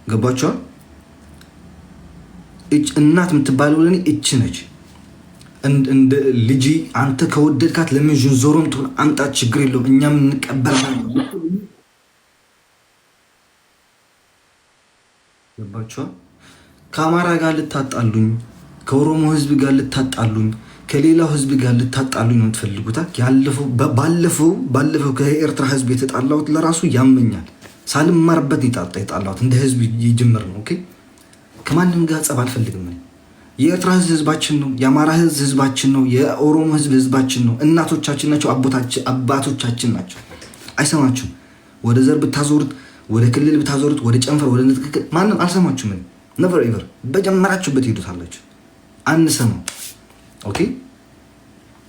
ገባችኋል? እናት የምትባለው ለኔ እች ነች። እንደ ልጅ አንተ ከወደድካት ለምን ዞሮም ትሆን አምጣት፣ ችግር የለውም እኛም እንቀበላለን። ገባችኋል? ከአማራ ጋር ልታጣሉኝ፣ ከኦሮሞ ህዝብ ጋር ልታጣሉኝ፣ ከሌላው ህዝብ ጋር ልታጣሉኝ ነው የምትፈልጉታ። ባለፈው ከኤርትራ ህዝብ የተጣላሁት ለራሱ ያመኛል። ሳልማርበት የጣላሁት እንደ ህዝብ ይጅምር ነው። ኦኬ ከማንም ጋር ጸብ አልፈልግም። የኤርትራ ህዝብ ህዝባችን ነው። የአማራ ህዝብ ህዝባችን ነው። የኦሮሞ ህዝብ ህዝባችን ነው። እናቶቻችን ናቸው። አባቶቻችን ናቸው። አይሰማችሁም? ወደ ዘር ብታዞሩት፣ ወደ ክልል ብታዞሩት፣ ወደ ጨንፈር፣ ወደ ንትክክል ማንም አልሰማችሁም። ነቨር ኤቨር በጀመራችሁበት ሄዱታላችሁ። አንሰማው። ኦኬ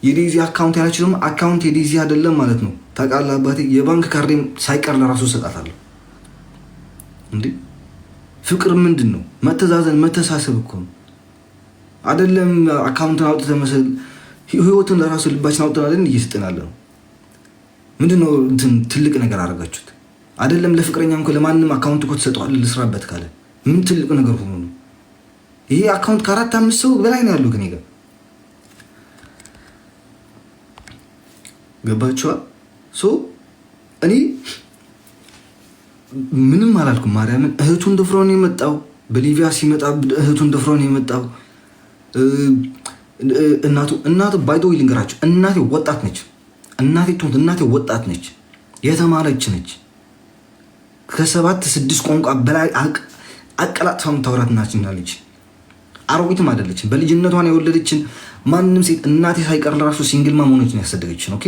የዴዚ አካውንት ያላችሁ ደግሞ አካውንት የዴዚ አይደለም ማለት ነው። ታውቃለህ አባቴ፣ የባንክ ካርዴም ሳይቀር ለራሱ እሰጣታለሁ። እንዴ ፍቅር ምንድን ነው? መተዛዘን መተሳሰብ እኮ ነው አይደለም? አካውንትን አውጥተህ መሰል ህይወትን ለራሱ ልባችን አውጥተናለን እየሰጠናለ ነው። ምንድነው እንትን ትልቅ ነገር አደረጋችሁት አይደለም? ለፍቅረኛ እንኳን ለማንም አካውንት እኮ ትሰጠዋለህ ልስራበት ካለ ምን ትልቅ ነገር ሆኖ ነው? ይሄ አካውንት ከአራት አምስት ሰው በላይ ነው ያለው ከኔ ጋር። ገባችኋል? እኔ ምንም አላልኩም። ማርያምን እህቱን ደፍሮ ነው የመጣው። በሊቢያ ሲመጣ እህቱን ደፍሮ ነው የመጣው። እናቱ ባይዶ ልንገራቸው፣ እናቴ ወጣት ነች። እናቴ ወጣት ነች፣ የተማረች ነች። ከ7-6 ቋንቋ በላይ አቀላጥፋ የምታወራት እናችኛለች። አሮጊትም አይደለችም። በልጅነቷን የወለደችን ማንም ሴት እናቴ ሳይቀር ለራሱ ሲንግል ማም ሆነችን ያሳደገችን። ኦኬ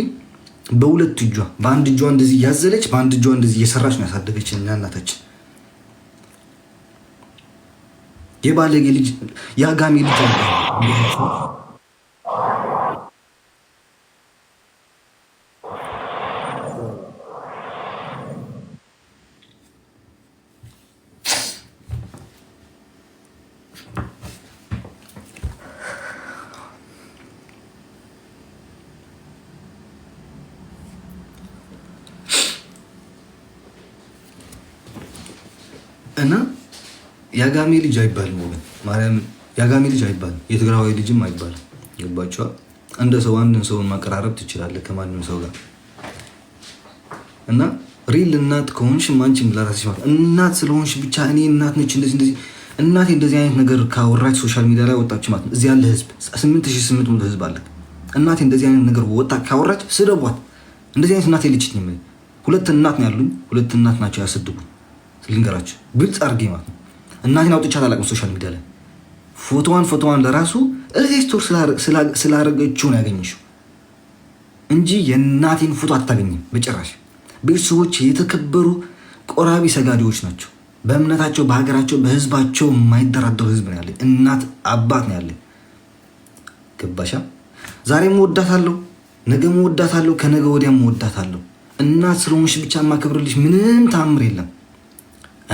በሁለት እጇ፣ በአንድ እጇ እንደዚህ እያዘለች በአንድ እጇ እንደዚህ እየሰራች ነው ያሳደገችን እኛ እናታችን። የባለጌ ልጅ የአጋሜ ልጅ እና የአጋሜ ልጅ አይባልም። ማርያም የአጋሜ ልጅ አይባልም። የትግራዋይ ልጅም አይባልም። ገባችኋል? እንደ ሰው አንድን ሰውን ማቀራረብ ትችላለህ ከማንም ሰው ጋር። እና ሪል እናት ከሆንሽ አንቺም ለራስሽ እናት ስለሆንሽ ብቻ እኔ እናት ነች እንደዚህ እናቴ እንደዚህ አይነት ነገር ካወራች ሶሻል ሚዲያ ላይ ወጣች ማለት ነው። እዚህ ያለ ህዝብ 8800 ህዝብ አለ። እናቴ እንደዚህ አይነት ነገር ወጣ ካወራች ስደቧት። እንደዚህ አይነት እናቴ ልጅ ነኝ። ሁለት እናት ነው ያሉኝ። ሁለት እናት ናቸው ያሰድቡኝ። ልንገራችሁ ግልጽ አድርጌ ማለት ነው። እናቴን አውጥቻት አላውቅም ሶሻል ሚዲያ ላይ። ፎቶዋን ለራሱ ሬስቶር ስላደረገችው ነው ያገኘሽው እንጂ የእናቴን ፎቶ አታገኝም በጭራሽ። ቤተሰቦች የተከበሩ ቆራቢ ሰጋዴዎች ናቸው። በእምነታቸው፣ በሀገራቸው፣ በህዝባቸው የማይደራደሩ ህዝብ ነው ያለኝ። እናት አባት ነው ያለኝ። ገባሻ? ዛሬም እወዳታለሁ፣ ነገም እወዳታለሁ፣ ከነገ ወዲያም እወዳታለሁ። እናት ስለሆንሽ ብቻ የማከብርልሽ ምንም ተአምር የለም።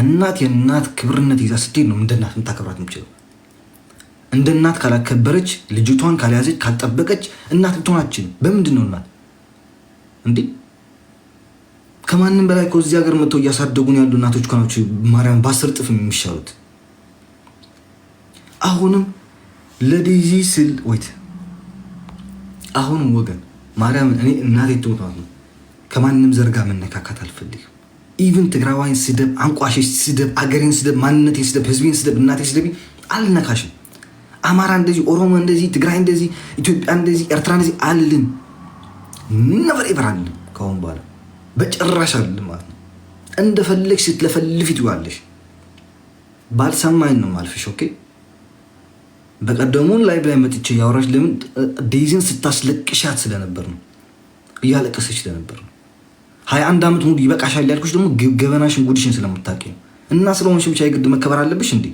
እናት የእናት ክብርነት ይዛ ስትሄድ ነው እንደ እናት የምታከብራት የምችለው። እንደ እናት ካላከበረች፣ ልጅቷን ካልያዘች፣ ካልጠበቀች እናት ብትሆናችን በምንድን ነው እናት እንዴ? ከማንም በላይ ከዚህ ሀገር መጥተው እያሳደጉን ያሉ እናቶች ከናቸው ማርያም በ10 እጥፍ የሚሻሉት። አሁንም ለዴዚ ስል ወይት አሁንም ወገን ማርያምን እኔ እናቴ ትሞታት ነው። ከማንም ዘርጋ መነካካት አልፈልግም። ኢቭን ትግራዋይን ስደብ፣ አንቋሽሽ ስደብ፣ አገሬን ስደብ፣ ማንነቴን ስደብ፣ ህዝቤን ስደብ፣ እናቴ ስደብ አልነካሽም። አማራ እንደዚህ፣ ኦሮሞ እንደዚህ፣ ትግራይ እንደዚህ፣ ኢትዮጵያ እንደዚህ፣ ኤርትራ እንደዚህ አልልም። ነበር ኤቨር አልልም። ከአሁን በኋላ በጭራሽ አልልም ማለት ነው። እንደፈለግሽ ስትለፈልፊ ትዋለሽ። ባልሰማኝ ነው ማልፍሽ። ኦኬ በቀደሙን ላይ ብላይ መጥቼ ያወራሽ ለምን ዴዚን ስታስለቅሻት ስለነበር ነው፣ እያለቀሰች ስለነበር ነው። 21 ዓመት ሙሉ ይበቃሻል ያልኩሽ ደግሞ ገበናሽን ጉድሽን ስለምታውቂ ነው። እና ስለሆንሽ ብቻ የግድ መከበር አለብሽ እንዴ?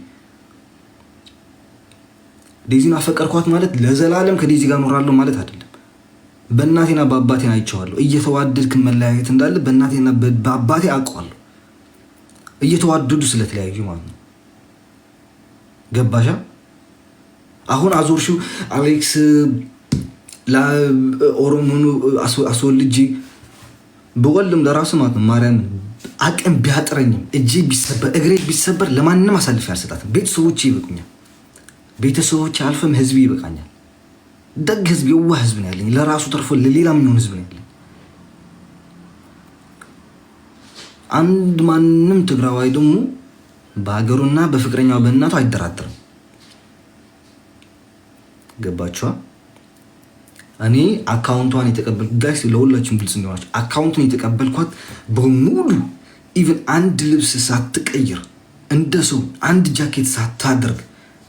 ዴዚን አፈቀርኳት ማለት ለዘላለም ከዴዚ ጋር ኖራለሁ ማለት አይደለም። በእናቴና በአባቴን አይቼዋለሁ። እየተዋደድክ መለያየት እንዳለ በእናቴና በአባቴ አውቀዋለሁ። እየተዋደዱ ስለተለያዩ ማለት ነው። ገባሻ? አሁን አዞርሽው አሌክስ ለኦሮሞኑ አስወልጂ በወልም ለራሱ ማለት ነው ማርያም አቅም ቢያጥረኝም እጄ ቢሰበር እግሬ ቢሰበር ለማንም አሳልፌ አልሰጣትም። ቤተሰቦቼ ይበቁኛል። ቤተሰቦቼ አልፈም ህዝብ ይበቃኛል። ደግ ህዝብ፣ የዋህ ህዝብ ነው ያለኝ። ለራሱ ተርፎ ለሌላ የሚሆን ህዝብ ነው ያለኝ። አንድ ማንም ትግራዋይ ደግሞ በሀገሩና በፍቅረኛው በእናቱ አይደራደርም። ገባችኋ? እኔ አካውንቷን የተቀበልኩት ጋይስ ለሁላችሁም ግልጽ እንዲሆናችሁ አካውንቱን የተቀበልኳት በሙሉ ኢቭን አንድ ልብስ ሳትቀይር እንደ ሰው አንድ ጃኬት ሳታደርግ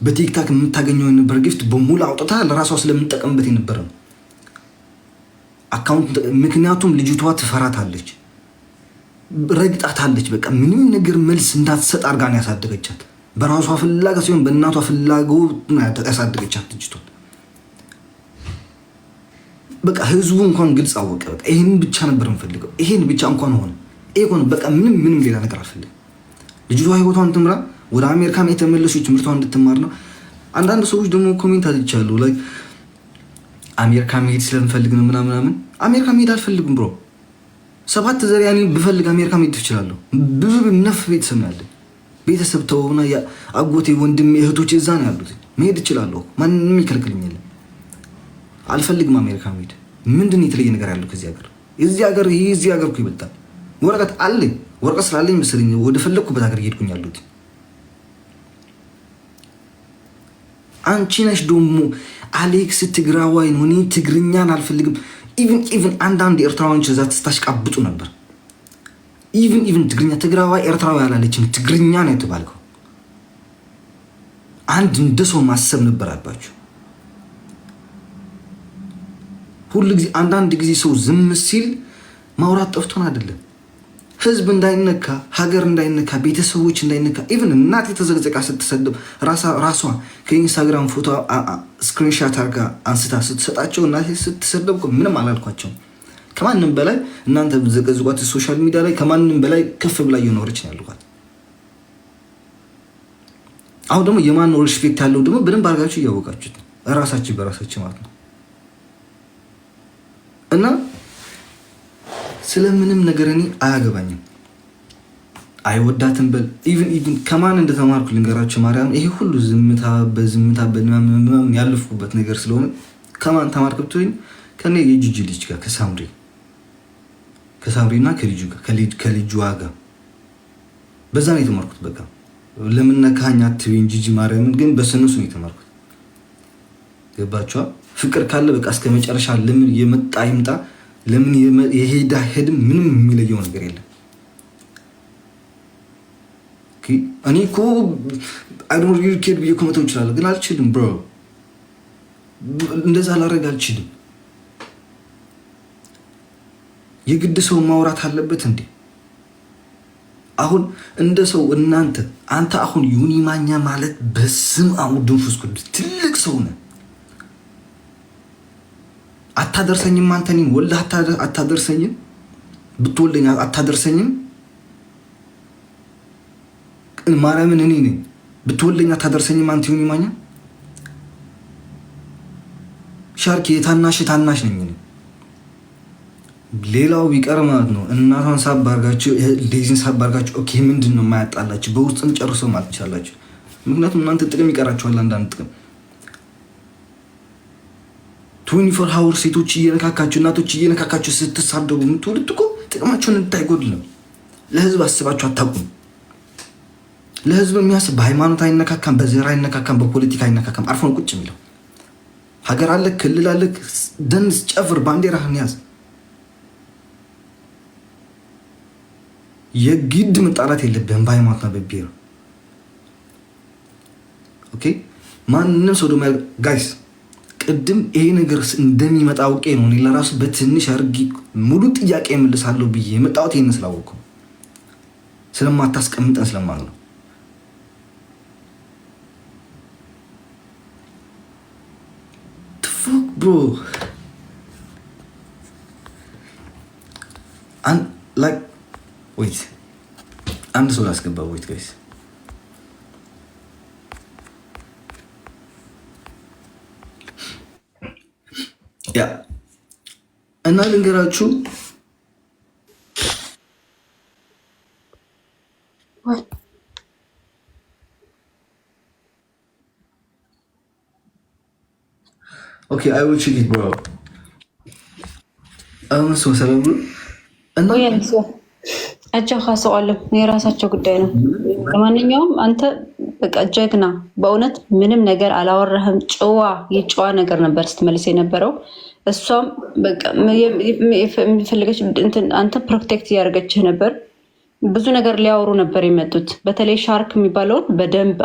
በቲክታክ የምታገኘው የነበረ ጊፍት በሙሉ አውጥታ ለራሷ ስለምንጠቀምበት የነበረ ነው አካውንት። ምክንያቱም ልጅቷ ትፈራታለች፣ ረግጣታለች። በቃ ምንም ነገር መልስ እንዳትሰጥ አድርጋ ነው ያሳደገቻት። በራሷ ፍላጎት ሲሆን በእናቷ ፍላጎት ያሳደገቻት ልጅቷ። በቃ ህዝቡ እንኳን ግልጽ አወቀ። በቃ ይሄን ብቻ ነበር የምፈልገው። ይሄን ብቻ እንኳን ሆነ። ይሄ ሆነ። በቃ ምንም ሌላ ነገር አልፈልግም። ልጅቷ ህይወቷን ትምራ፣ ወደ አሜሪካም የተመለሰች ትምህርቷን እንድትማር ነው። አንዳንድ ሰዎች ደግሞ ኮሜንት አድርቻለሁ ላይ አሜሪካ መሄድ ስለምፈልግ ነው ምናምን። አሜሪካ መሄድ አልፈልግም ብሮ። 7 ዘር ያኔ ብፈልግ አሜሪካ መሄድ ትችላለሁ። ብዙ ነፍ ቤተሰብ ነው ያለኝ። ቤተሰብ ተውና አጎቴ፣ ወንድሜ፣ እህቶቼ እዛ ነው ያሉት። መሄድ እችላለሁ። ማንም ይከልክልኝ የለም። አልፈልግም አሜሪካ መሄድ። ምንድን ነው የተለየ ነገር ያለው ከዚህ ሀገር? እዚህ ሀገር እኮ ይበልጣል። ወረቀት አለኝ። ወረቀት ስላለኝ መሰለኝ ወደ ፈለግኩበት ሀገር እየሄድኩኝ ያሉት። አንቺ ነሽ ደግሞ አሌክስ ትግራዋይ ነው። እኔ ትግርኛን አልፈልግም። ኢቭን አንዳንድ ኤርትራውያኖች እዛ ስታሽቃብጡ ነበር። ኢቭን ትግራዋይ ኤርትራዊ አላለችም፣ ትግርኛ ነው የተባልከው። አንድ እንደ ሰው ማሰብ ነበረባችሁ። ሁሉ ጊዜ አንዳንድ ጊዜ ሰው ዝም ሲል ማውራት ጠፍቶን አይደለም። ህዝብ እንዳይነካ፣ ሀገር እንዳይነካ፣ ቤተሰቦች እንዳይነካ። ኢቭን እናቴ ተዘግዘቃ ስትሰደብ ራሷ ከኢንስታግራም ፎቶ ስክሪንሻት አርጋ አንስታ ስትሰጣቸው እናቴ ስትሰደብ ምንም አላልኳቸውም። ከማንም በላይ እናንተ ዘቀዝቋት ሶሻል ሚዲያ ላይ ከማንም በላይ ከፍ ብላ እየኖረች ነው ያልኳት። አሁን ደግሞ የማን ነው ሪስፔክት ያለው ደግሞ በደንብ አድርጋችሁ እያወቃችሁት ነው፣ ራሳችሁ በራሳችሁ ማለት ነው። እና ስለምንም ነገር እኔ አያገባኝም። አይወዳትም በል ኢቭን ከማን እንደተማርኩ ልንገራችሁ። ማርያም ይሄ ሁሉ ዝምታ በምናምን ያለፍኩበት ነገር ስለሆነ ከማን ተማርክ ብትሆኝ ከኔ የጂጂ ልጅ ጋር ከሳምሪና ከልጁ ጋር በዛ ነው የተማርኩት። በቃ ለምን ነካኛ አትበይኝ ጂጂ ማርያምን፣ ግን በስንሱ ነው የተማርኩት። ገባችኋ? ፍቅር ካለ በቃ እስከ መጨረሻ ለምን የመጣ ይምጣ፣ ለምን የሄዳ ሄድም፣ ምንም የሚለየው ነገር የለም። እኔ እኮ አይዶን ሪኬድ ብዬ ኮመተው ይችላል፣ ግን አልችልም ብሮ። እንደዛ ላደርግ አልችልም። የግድ ሰው ማውራት አለበት እንዴ? አሁን እንደ ሰው አንተ አሁን ዮኒ ማኛ ማለት በስም አሁን ድንፉስ ቅዱስ ትልቅ ሰው ነህ። አታደርሰኝም። አንተ እኔን ወልደህ አታደርሰኝም። ብትወልደኝ አታደርሰኝም። ማርያምን እኔ ነኝ ብትወልደኝ አታደርሰኝም። አንተ ዮኒ ማኛ ሻርክ ታናሽ ነኝ እኔ። ሌላው ቢቀር ማለት ነው እናቷን ሳባርጋችሁ ዴዚን ሳባርጋችሁ ኦኬ፣ ምንድን ነው የማያጣላችሁ? በውስጥም ጨርሰው ማለት ይችላላችሁ። ምክንያቱም እናንተ ጥቅም ይቀራችኋል። አንዳንድ ጥቅም 24 ሀውር ሴቶች እየነካካችሁ እናቶች እየነካካችሁ ስትሳደቡ የምትውሉት እኮ ጥቅማችሁን እንዳይጎድል። ለህዝብ አስባችሁ አታውቁም። ለህዝብ የሚያስብ በሃይማኖት አይነካካም፣ በዘር አይነካካም፣ በፖለቲካ አይነካካም። አርፎን ቁጭ የሚለው ሀገር አለ፣ ክልል አለ፣ ደንስ ጨፍር፣ ባንዲራህን ያዝ። የግድ መጣላት የለብህም በሃይማኖትና በብሔር። ኦኬ ማንንም ሰው ደግሞ ጋይስ ቅድም ይሄ ነገር እንደሚመጣ አውቄ ነው እኔ ለራሱ በትንሽ አድርጊ ሙሉ ጥያቄ እመልሳለሁ ብዬ የመጣሁት ይሄን ስላወቅኩ ስለማታስቀምጠን ስለማለት ነው። fuck bro and like wait አንድ ሰው ላስገባ wait guys ያ እና ልንገራችሁ Okay, I will check it, bro. አሁን ሰላም ብሎ እና እጃ ካሰዋለሁ የራሳቸው ጉዳይ ነው። ለማንኛውም አንተ በቃ ጀግና፣ በእውነት ምንም ነገር አላወራህም። የጨዋ ነገር ነበር ስትመልስ የነበረው። እሷም በቃ የሚፈልገች አንተ ፕሮቴክት እያደረገችህ ነበር። ብዙ ነገር ሊያወሩ ነበር የመጡት። በተለይ ሻርክ የሚባለውን በደንብ